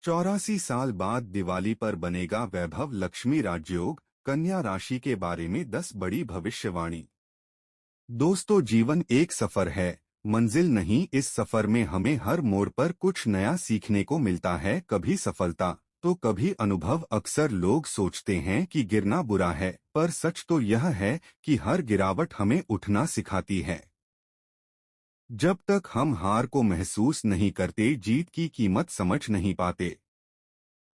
84 साल बाद दिवाली पर बनेगा वैभव लक्ष्मी राजयोग। कन्या राशि के बारे में 10 बड़ी भविष्यवाणी। दोस्तों, जीवन एक सफर है, मंजिल नहीं। इस सफर में हमें हर मोड़ पर कुछ नया सीखने को मिलता है, कभी सफलता तो कभी अनुभव। अक्सर लोग सोचते हैं कि गिरना बुरा है, पर सच तो यह है कि हर गिरावट हमें उठना सिखाती है। जब तक हम हार को महसूस नहीं करते, जीत की कीमत समझ नहीं पाते।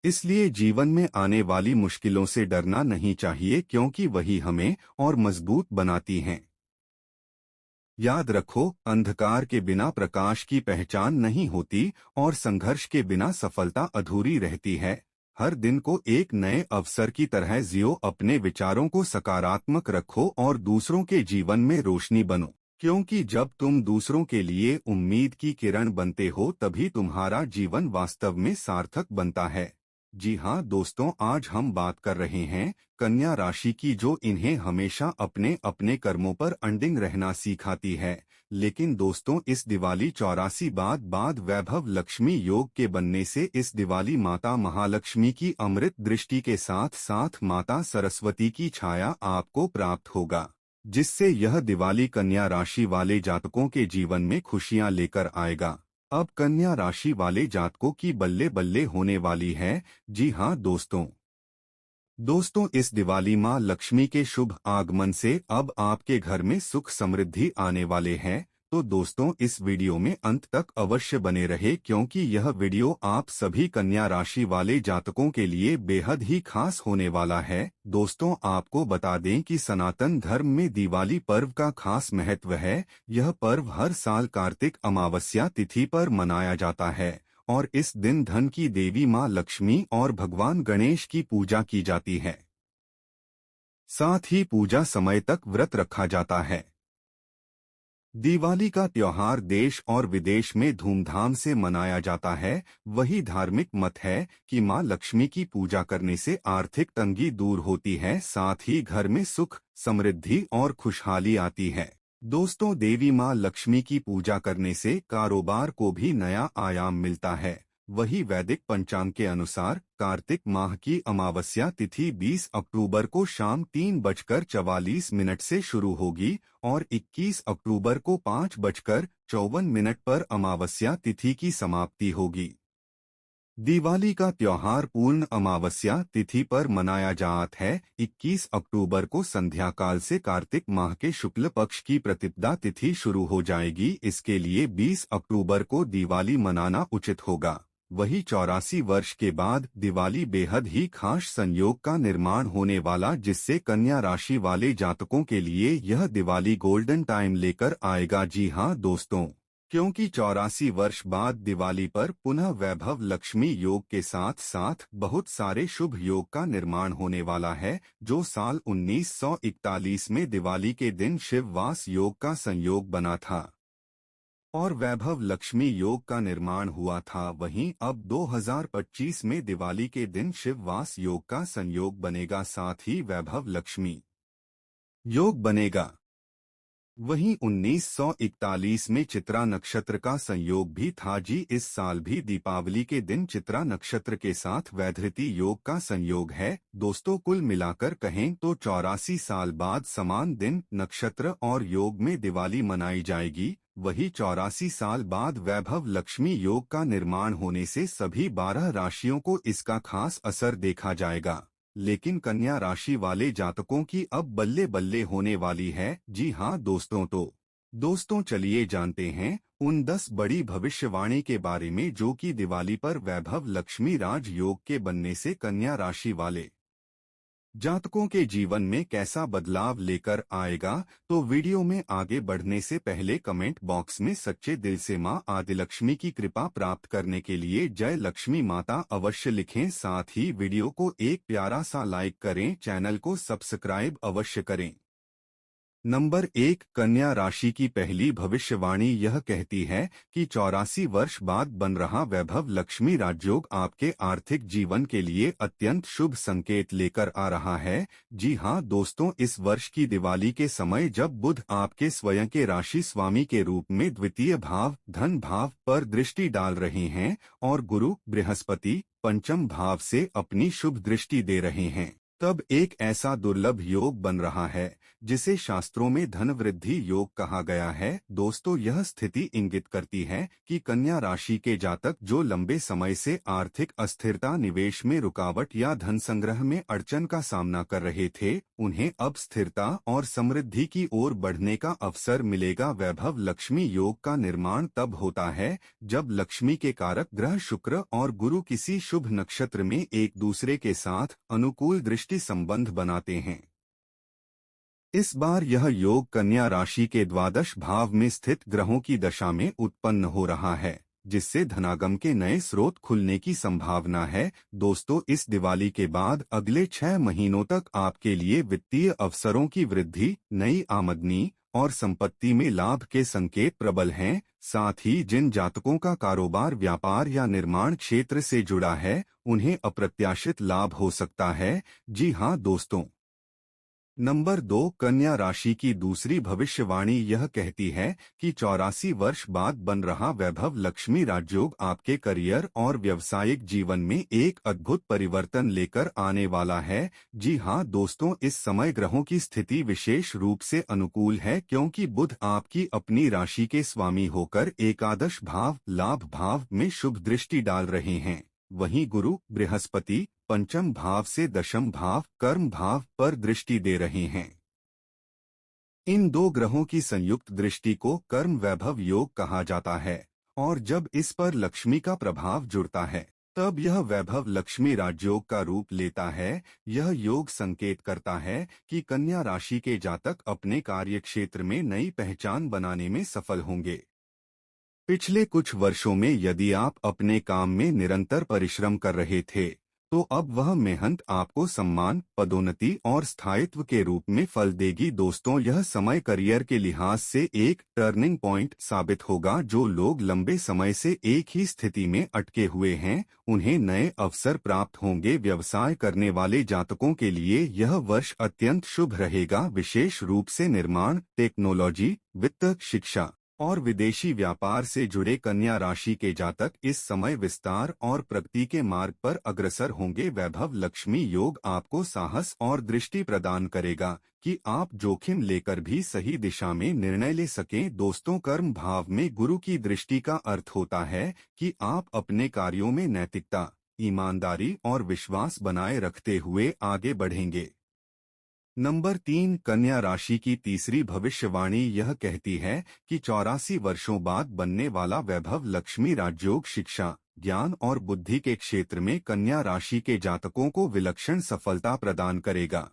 इसलिए जीवन में आने वाली मुश्किलों से डरना नहीं चाहिए, क्योंकि वही हमें और मजबूत बनाती हैं। याद रखो, अंधकार के बिना प्रकाश की पहचान नहीं होती और संघर्ष के बिना सफलता अधूरी रहती है। हर दिन को एक नए अवसर की तरह जियो, अपने विचारों को सकारात्मक रखो और दूसरों के जीवन में रोशनी बनो। क्योंकि जब तुम दूसरों के लिए उम्मीद की किरण बनते हो, तभी तुम्हारा जीवन वास्तव में सार्थक बनता है। जी हाँ दोस्तों, आज हम बात कर रहे हैं कन्या राशि की, जो इन्हें हमेशा अपने अपने कर्मों पर अडिग रहना सिखाती है। लेकिन दोस्तों, इस दिवाली 84 बाद वैभव लक्ष्मी योग के बनने से इस दिवाली माता महालक्ष्मी की अमृत दृष्टि के साथ साथ माता सरस्वती की छाया आपको प्राप्त होगा, जिससे यह दिवाली कन्या राशि वाले जातकों के जीवन में खुशियां लेकर आएगा। अब कन्या राशि वाले जातकों की बल्ले बल्ले होने वाली है। जी हाँ दोस्तों, इस दिवाली माँ लक्ष्मी के शुभ आगमन से अब आपके घर में सुख समृद्धि आने वाले हैं। तो दोस्तों, इस वीडियो में अंत तक अवश्य बने रहे, क्योंकि यह वीडियो आप सभी कन्या राशि वाले जातकों के लिए बेहद ही खास होने वाला है। दोस्तों, आपको बता दें कि सनातन धर्म में दिवाली पर्व का खास महत्व है। यह पर्व हर साल कार्तिक अमावस्या तिथि पर मनाया जाता है और इस दिन धन की देवी माँ लक्ष्मी और भगवान गणेश की पूजा की जाती है। साथ ही पूजा समय तक व्रत रखा जाता है। दिवाली का त्योहार देश और विदेश में धूमधाम से मनाया जाता है। वही धार्मिक मत है कि माँ लक्ष्मी की पूजा करने से आर्थिक तंगी दूर होती है, साथ ही घर में सुख समृद्धि और खुशहाली आती है। दोस्तों, देवी माँ लक्ष्मी की पूजा करने से कारोबार को भी नया आयाम मिलता है। वही वैदिक पंचांग के अनुसार कार्तिक माह की अमावस्या तिथि 20 अक्टूबर को शाम 3:44 से शुरू होगी और 21 अक्टूबर को 5:54 पर अमावस्या तिथि की समाप्ति होगी। दिवाली का त्योहार पूर्ण अमावस्या तिथि पर मनाया जाता है। 21 अक्टूबर को संध्या काल से कार्तिक माह के शुक्ल पक्ष की प्रतिपदा तिथि शुरू हो जाएगी। इसके लिए 20 अक्टूबर को दिवाली मनाना उचित होगा। वही 84 वर्ष के बाद दिवाली बेहद ही खास संयोग का निर्माण होने वाला, जिससे कन्या राशि वाले जातकों के लिए यह दिवाली गोल्डन टाइम लेकर आएगा। जी हाँ दोस्तों, क्योंकि 84 वर्ष बाद दिवाली पर पुनः वैभव लक्ष्मी योग के साथ साथ बहुत सारे शुभ योग का निर्माण होने वाला है, जो साल 1941 में दिवाली के दिन शिववास योग का संयोग बना था और वैभव लक्ष्मी योग का निर्माण हुआ था। वहीं अब 2025 में दिवाली के दिन शिववास योग का संयोग बनेगा, साथ ही वैभव लक्ष्मी योग बनेगा। वहीं 1941 में चित्रा नक्षत्र का संयोग भी था। जी, इस साल भी दीपावली के दिन चित्रा नक्षत्र के साथ वैधृति योग का संयोग है। दोस्तों, कुल मिलाकर कहें तो 84 साल बाद समान दिन, नक्षत्र और योग में दिवाली मनाई जाएगी। वही 84 साल बाद वैभव लक्ष्मी योग का निर्माण होने से सभी 12 राशियों को इसका खास असर देखा जाएगा। लेकिन कन्या राशि वाले जातकों की अब बल्ले बल्ले होने वाली है। जी हाँ दोस्तों चलिए जानते हैं उन 10 बड़ी भविष्यवाणी के बारे में, जो कि दिवाली पर वैभव लक्ष्मी राज योग के बनने से कन्या राशि वाले जातकों के जीवन में कैसा बदलाव लेकर आएगा। तो वीडियो में आगे बढ़ने से पहले कमेंट बॉक्स में सच्चे दिल से माँ आदिलक्ष्मी की कृपा प्राप्त करने के लिए जय लक्ष्मी माता अवश्य लिखें। साथ ही वीडियो को एक प्यारा सा लाइक करें, चैनल को सब्सक्राइब अवश्य करें। नंबर 1, कन्या राशि की पहली भविष्यवाणी यह कहती है कि 84 वर्ष बाद बन रहा वैभव लक्ष्मी राजयोग आपके आर्थिक जीवन के लिए अत्यंत शुभ संकेत लेकर आ रहा है। जी हाँ दोस्तों, इस वर्ष की दिवाली के समय जब बुध आपके स्वयं के राशि स्वामी के रूप में द्वितीय भाव धन भाव पर दृष्टि डाल रहे हैं और गुरु बृहस्पति पंचम भाव से अपनी शुभ दृष्टि दे रहे हैं, तब एक ऐसा दुर्लभ योग बन रहा है जिसे शास्त्रों में धन वृद्धि योग कहा गया है। दोस्तों, यह स्थिति इंगित करती है कि कन्या राशि के जातक जो लंबे समय से आर्थिक अस्थिरता, निवेश में रुकावट या धन संग्रह में अड़चन का सामना कर रहे थे, उन्हें अब स्थिरता और समृद्धि की ओर बढ़ने का अवसर मिलेगा। वैभव लक्ष्मी योग का निर्माण तब होता है जब लक्ष्मी के कारक ग्रह शुक्र और गुरु किसी शुभ नक्षत्र में एक दूसरे के साथ अनुकूल दृष्टि संबंध बनाते हैं। इस बार यह योग कन्या राशि के द्वादश भाव में स्थित ग्रहों की दशा में उत्पन्न हो रहा है, जिससे धनागम के नए स्रोत खुलने की संभावना है। दोस्तों, इस दिवाली के बाद अगले 6 महीनों तक आपके लिए वित्तीय अवसरों की वृद्धि, नई आमदनी और संपत्ति में लाभ के संकेत प्रबल हैं। साथ ही जिन जातकों का कारोबार, व्यापार या निर्माण क्षेत्र से जुड़ा है, उन्हें अप्रत्याशित लाभ हो सकता है। जी हाँ दोस्तों। नंबर 2, कन्या राशि की दूसरी भविष्यवाणी यह कहती है कि 84 वर्ष बाद बन रहा वैभव लक्ष्मी राजयोग आपके करियर और व्यावसायिक जीवन में एक अद्भुत परिवर्तन लेकर आने वाला है। जी हाँ दोस्तों, इस समय ग्रहों की स्थिति विशेष रूप से अनुकूल है क्योंकि बुध आपकी अपनी राशि के स्वामी होकर एकादश भाव लाभ भाव में शुभ दृष्टि डाल रहे हैं। वहीं गुरु बृहस्पति पंचम भाव से दशम भाव कर्म भाव पर दृष्टि दे रहे हैं। इन दो ग्रहों की संयुक्त दृष्टि को कर्म वैभव योग कहा जाता है और जब इस पर लक्ष्मी का प्रभाव जुड़ता है तब यह वैभव लक्ष्मी राजयोग का रूप लेता है। यह योग संकेत करता है कि कन्या राशि के जातक अपने कार्यक्षेत्र में नई पहचान बनाने में सफल होंगे। पिछले कुछ वर्षों में यदि आप अपने काम में निरंतर परिश्रम कर रहे थे, तो अब वह मेहनत आपको सम्मान, पदोन्नति और स्थायित्व के रूप में फल देगी। दोस्तों, यह समय करियर के लिहाज से एक टर्निंग पॉइंट साबित होगा। जो लोग लंबे समय से एक ही स्थिति में अटके हुए हैं, उन्हें नए अवसर प्राप्त होंगे। व्यवसाय करने वाले जातकों के लिए यह वर्ष अत्यंत शुभ रहेगा, विशेष रूप से निर्माण, टेक्नोलॉजी, वित्त, शिक्षा और विदेशी व्यापार से जुड़े कन्या राशि के जातक इस समय विस्तार और प्रगति के मार्ग पर अग्रसर होंगे। वैभव लक्ष्मी योग आपको साहस और दृष्टि प्रदान करेगा कि आप जोखिम लेकर भी सही दिशा में निर्णय ले सकें। दोस्तों, कर्म भाव में गुरु की दृष्टि का अर्थ होता है कि आप अपने कार्यों में नैतिकता, ईमानदारी और विश्वास बनाए रखते हुए आगे बढ़ेंगे। नंबर 3, कन्या राशि की तीसरी भविष्यवाणी यह कहती है कि 84 वर्षों बाद बनने वाला वैभव लक्ष्मी राजयोग शिक्षा, ज्ञान और बुद्धि के क्षेत्र में कन्या राशि के जातकों को विलक्षण सफलता प्रदान करेगा।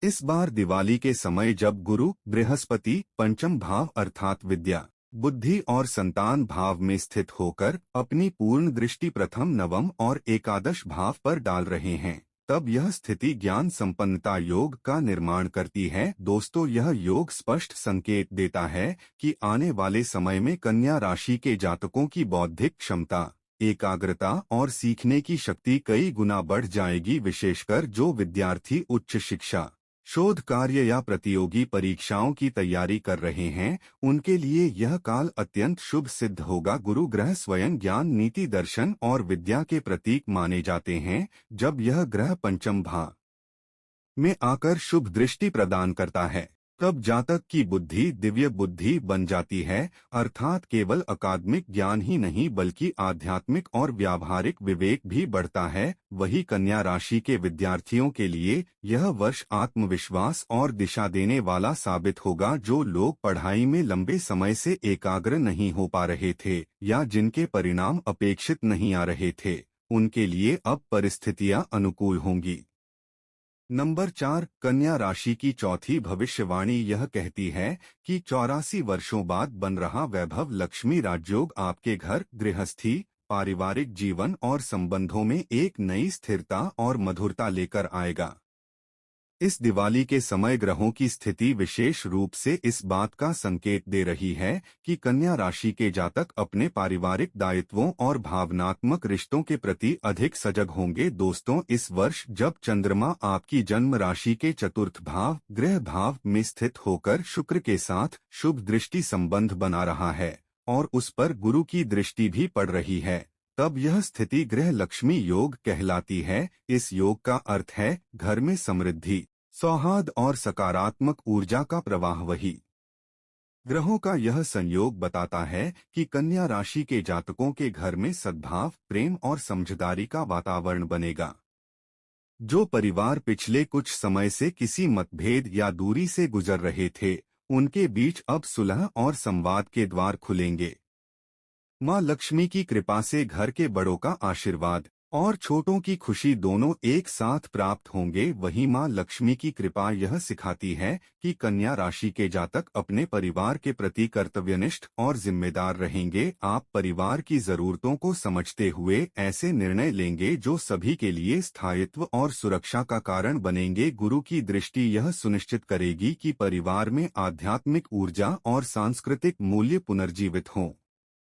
इस बार दिवाली के समय जब गुरु बृहस्पति पंचम भाव अर्थात विद्या, बुद्धि और संतान भाव में स्थित होकर अपनी पूर्ण दृष्टि प्रथम, नवम और एकादश भाव पर डाल रहे हैं, तब यह स्थिति ज्ञान संपन्नता योग का निर्माण करती है। दोस्तों, यह योग स्पष्ट संकेत देता है कि आने वाले समय में कन्या राशि के जातकों की बौद्धिक क्षमता, एकाग्रता और सीखने की शक्ति कई गुना बढ़ जाएगी। विशेषकर जो विद्यार्थी उच्च शिक्षा, शोध कार्य या प्रतियोगी परीक्षाओं की तैयारी कर रहे हैं, उनके लिए यह काल अत्यंत शुभ सिद्ध होगा। गुरु ग्रह स्वयं ज्ञान, नीति, दर्शन और विद्या के प्रतीक माने जाते हैं। जब यह ग्रह पंचम भाव में आकर शुभ दृष्टि प्रदान करता है, तब जातक की बुद्धि दिव्य बुद्धि बन जाती है, अर्थात केवल अकादमिक ज्ञान ही नहीं बल्कि आध्यात्मिक और व्यावहारिक विवेक भी बढ़ता है। वही कन्या राशि के विद्यार्थियों के लिए यह वर्ष आत्मविश्वास और दिशा देने वाला साबित होगा। जो लोग पढ़ाई में लंबे समय से एकाग्र नहीं हो पा रहे थे या जिनके परिणाम अपेक्षित नहीं आ रहे थे, उनके लिए अब परिस्थितियां अनुकूल होंगी। नंबर 4, कन्या राशि की चौथी भविष्यवाणी यह कहती है कि 84 वर्षों बाद बन रहा वैभव लक्ष्मी राजयोग आपके घर, गृहस्थी, पारिवारिक जीवन और संबंधों में एक नई स्थिरता और मधुरता लेकर आएगा। इस दिवाली के समय ग्रहों की स्थिति विशेष रूप से इस बात का संकेत दे रही है कि कन्या राशि के जातक अपने पारिवारिक दायित्वों और भावनात्मक रिश्तों के प्रति अधिक सजग होंगे। दोस्तों, इस वर्ष जब चंद्रमा आपकी जन्म राशि के चतुर्थ भाव गृह भाव में स्थित होकर शुक्र के साथ शुभ दृष्टि संबंध बना रहा है और उस पर गुरु की दृष्टि भी पड़ रही है, तब यह स्थिति गृह लक्ष्मी योग कहलाती है। इस योग का अर्थ है घर में समृद्धि, सौहार्द और सकारात्मक ऊर्जा का प्रवाह। वही ग्रहों का यह संयोग बताता है कि कन्या राशि के जातकों के घर में सद्भाव, प्रेम और समझदारी का वातावरण बनेगा। जो परिवार पिछले कुछ समय से किसी मतभेद या दूरी से गुजर रहे थे, उनके बीच अब सुलह और संवाद के द्वार खुलेंगे। माँ लक्ष्मी की कृपा से घर के बड़ों का आशीर्वाद और छोटों की खुशी दोनों एक साथ प्राप्त होंगे। वहीं माँ लक्ष्मी की कृपा यह सिखाती है कि कन्या राशि के जातक अपने परिवार के प्रति कर्तव्यनिष्ठ और जिम्मेदार रहेंगे। आप परिवार की जरूरतों को समझते हुए ऐसे निर्णय लेंगे जो सभी के लिए स्थायित्व और सुरक्षा का कारण बनेंगे। गुरु की दृष्टि यह सुनिश्चित करेगी कि परिवार में आध्यात्मिक ऊर्जा और सांस्कृतिक मूल्य पुनर्जीवित हों।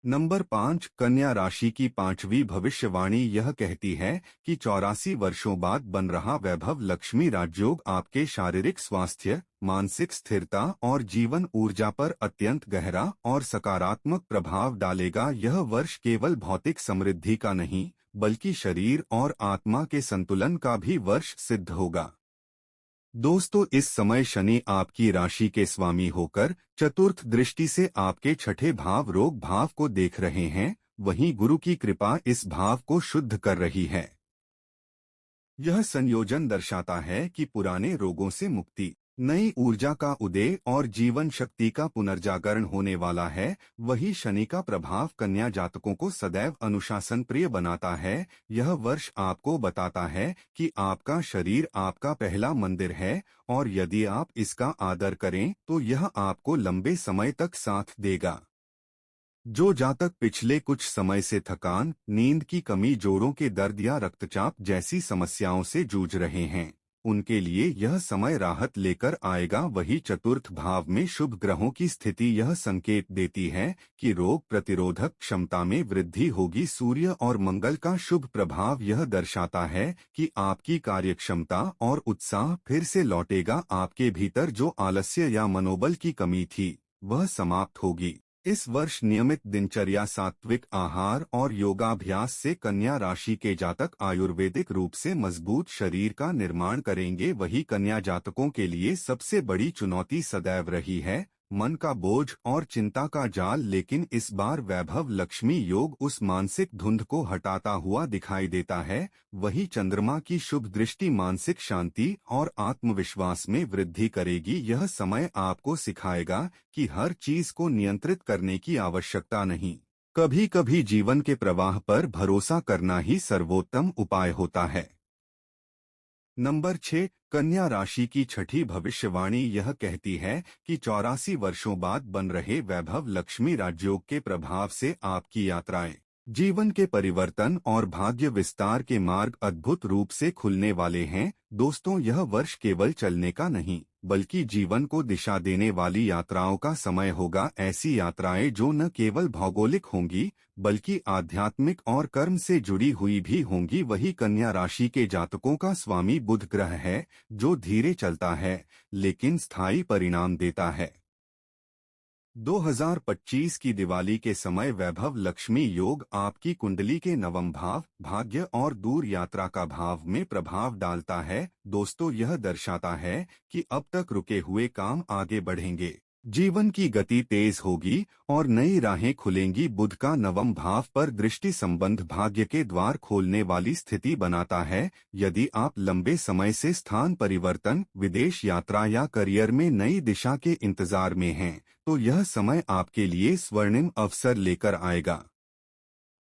नंबर 5, कन्या राशि की पांचवी भविष्यवाणी यह कहती है कि 84 वर्षों बाद बन रहा वैभव लक्ष्मी राजयोग आपके शारीरिक स्वास्थ्य, मानसिक स्थिरता और जीवन ऊर्जा पर अत्यंत गहरा और सकारात्मक प्रभाव डालेगा। यह वर्ष केवल भौतिक समृद्धि का नहीं, बल्कि शरीर और आत्मा के संतुलन का भी वर्ष सिद्ध होगा। दोस्तों, इस समय शनि आपकी राशि के स्वामी होकर चतुर्थ दृष्टि से आपके छठे भाव रोग भाव को देख रहे हैं। वहीं गुरु की कृपा इस भाव को शुद्ध कर रही है। यह संयोजन दर्शाता है कि पुराने रोगों से मुक्ति, नई ऊर्जा का उदय और जीवन शक्ति का पुनर्जागरण होने वाला है। वही शनि का प्रभाव कन्या जातकों को सदैव अनुशासन प्रिय बनाता है। यह वर्ष आपको बताता है कि आपका शरीर आपका पहला मंदिर है और यदि आप इसका आदर करें तो यह आपको लंबे समय तक साथ देगा। जो जातक पिछले कुछ समय से थकान, नींद की कमी, जोड़ों के दर्द या रक्तचाप जैसी समस्याओं से जूझ रहे हैं, उनके लिए यह समय राहत लेकर आएगा। वही चतुर्थ भाव में शुभ ग्रहों की स्थिति यह संकेत देती है कि रोग प्रतिरोधक क्षमता में वृद्धि होगी। सूर्य और मंगल का शुभ प्रभाव यह दर्शाता है कि आपकी कार्यक्षमता और उत्साह फिर से लौटेगा। आपके भीतर जो आलस्य या मनोबल की कमी थी, वह समाप्त होगी। इस वर्ष नियमित दिनचर्या, सात्विक आहार और योगाभ्यास से कन्या राशि के जातक आयुर्वेदिक रूप से मजबूत शरीर का निर्माण करेंगे। वही कन्या जातकों के लिए सबसे बड़ी चुनौती सदैव रही है मन का बोझ और चिंता का जाल, लेकिन इस बार वैभव लक्ष्मी योग उस मानसिक धुंध को हटाता हुआ दिखाई देता है। वही चंद्रमा की शुभ दृष्टि मानसिक शांति और आत्मविश्वास में वृद्धि करेगी। यह समय आपको सिखाएगा कि हर चीज को नियंत्रित करने की आवश्यकता नहीं, कभी कभी जीवन के प्रवाह पर भरोसा करना ही सर्वोत्तम उपाय होता है। नंबर 6, कन्या राशि की छठी भविष्यवाणी यह कहती है कि 84 वर्षों बाद बन रहे वैभव लक्ष्मी राजयोग के प्रभाव से आपकी यात्राएं, जीवन के परिवर्तन और भाग्य विस्तार के मार्ग अद्भुत रूप से खुलने वाले हैं। दोस्तों, यह वर्ष केवल चलने का नहीं, बल्कि जीवन को दिशा देने वाली यात्राओं का समय होगा। ऐसी यात्राएं जो न केवल भौगोलिक होंगी, बल्कि आध्यात्मिक और कर्म से जुड़ी हुई भी होंगी। वही कन्या राशि के जातकों का स्वामी बुध ग्रह है, जो धीरे चलता है लेकिन स्थायी परिणाम देता है। 2025 की दिवाली के समय वैभव लक्ष्मी योग आपकी कुंडली के नवम भाव भाग्य और दूर यात्रा का भाव में प्रभाव डालता है। दोस्तों, यह दर्शाता है कि अब तक रुके हुए काम आगे बढ़ेंगे, जीवन की गति तेज होगी और नई राहें खुलेंगी। बुध का नवम भाव पर दृष्टि संबंध भाग्य के द्वार खोलने वाली स्थिति बनाता है। यदि आप लंबे समय से स्थान परिवर्तन, विदेश यात्रा या करियर में नई दिशा के इंतजार में हैं, तो यह समय आपके लिए स्वर्णिम अवसर लेकर आएगा।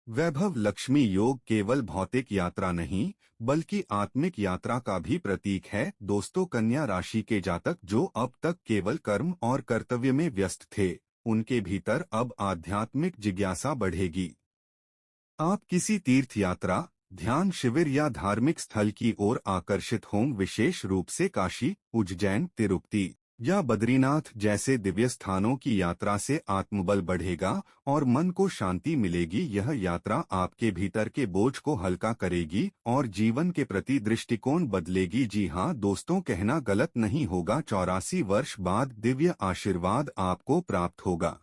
वैभव लक्ष्मी योग केवल भौतिक यात्रा नहीं, बल्कि आत्मिक यात्रा का भी प्रतीक है। दोस्तों, कन्या राशि के जातक जो अब तक केवल कर्म और कर्तव्य में व्यस्त थे, उनके भीतर अब आध्यात्मिक जिज्ञासा बढ़ेगी। आप किसी तीर्थ यात्रा, ध्यान शिविर या धार्मिक स्थल की ओर आकर्षित हों, विशेष रूप से काशी, उज्जैन, तिरुपति या बद्रीनाथ जैसे दिव्य स्थानों की यात्रा से आत्मबल बढ़ेगा और मन को शांति मिलेगी। यह यात्रा आपके भीतर के बोझ को हल्का करेगी और जीवन के प्रति दृष्टिकोण बदलेगी। जी हाँ दोस्तों, कहना गलत नहीं होगा, 84 वर्ष बाद दिव्य आशीर्वाद आपको प्राप्त होगा।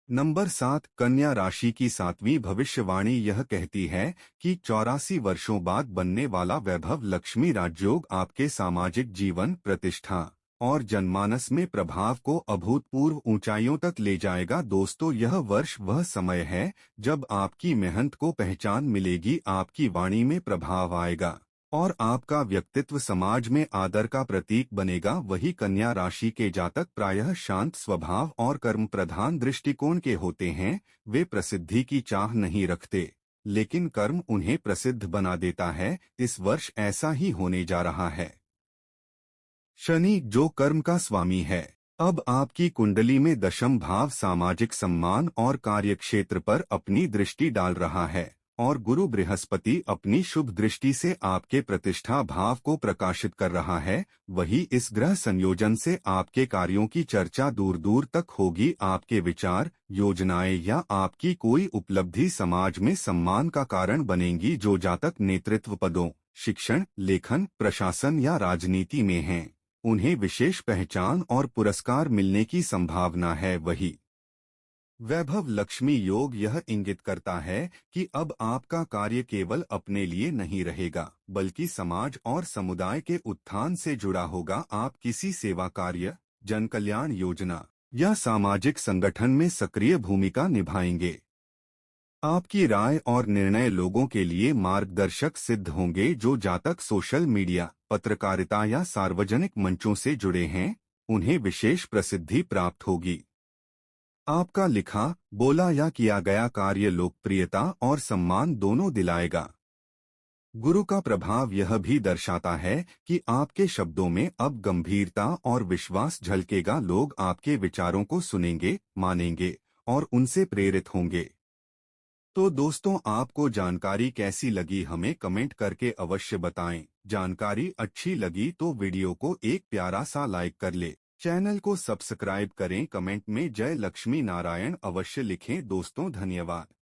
नंबर 7, कन्या राशि की 7वीं भविष्यवाणी यह कहती है कि 84 वर्षों बाद बनने वाला वैभव लक्ष्मी राजयोग आपके सामाजिक जीवन, प्रतिष्ठा और जनमानस में प्रभाव को अभूतपूर्व ऊंचाइयों तक ले जाएगा। दोस्तों, यह वर्ष वह समय है जब आपकी मेहनत को पहचान मिलेगी, आपकी वाणी में प्रभाव आएगा और आपका व्यक्तित्व समाज में आदर का प्रतीक बनेगा। वही कन्या राशि के जातक प्रायः शांत स्वभाव और कर्म प्रधान दृष्टिकोण के होते हैं। वे प्रसिद्धि की चाह नहीं रखते, लेकिन कर्म उन्हें प्रसिद्ध बना देता है। इस वर्ष ऐसा ही होने जा रहा है। शनि, जो कर्म का स्वामी है, अब आपकी कुंडली में दशम भाव सामाजिक सम्मान और कार्यक्षेत्र पर अपनी दृष्टि डाल रहा है और गुरु बृहस्पति अपनी शुभ दृष्टि से आपके प्रतिष्ठा भाव को प्रकाशित कर रहा है। वही इस ग्रह संयोजन से आपके कार्यों की चर्चा दूर दूर तक होगी। आपके विचार, योजनाएं या आपकी कोई उपलब्धि समाज में सम्मान का कारण बनेंगी। जो जातक नेतृत्व पदों, शिक्षण, लेखन, प्रशासन या राजनीति में हैं, उन्हें विशेष पहचान और पुरस्कार मिलने की संभावना है। वही वैभव लक्ष्मी योग यह इंगित करता है कि अब आपका कार्य केवल अपने लिए नहीं रहेगा, बल्कि समाज और समुदाय के उत्थान से जुड़ा होगा। आप किसी सेवा कार्य, जन कल्याण योजना या सामाजिक संगठन में सक्रिय भूमिका निभाएंगे। आपकी राय और निर्णय लोगों के लिए मार्गदर्शक सिद्ध होंगे। जो जातक सोशल मीडिया, पत्रकारिता या सार्वजनिक मंचों से जुड़े हैं, उन्हें विशेष प्रसिद्धि प्राप्त होगी। आपका लिखा, बोला या किया गया कार्य लोकप्रियता और सम्मान दोनों दिलाएगा। गुरु का प्रभाव यह भी दर्शाता है कि आपके शब्दों में अब गंभीरता और विश्वास झलकेगा। लोग आपके विचारों को सुनेंगे, मानेंगे और उनसे प्रेरित होंगे। तो दोस्तों, आपको जानकारी कैसी लगी हमें कमेंट करके अवश्य बताएं। जानकारी अच्छी लगी तो वीडियो को एक प्यारा सा लाइक कर ले, चैनल को सब्सक्राइब करें, कमेंट में जय लक्ष्मी नारायण अवश्य लिखें। दोस्तों, धन्यवाद।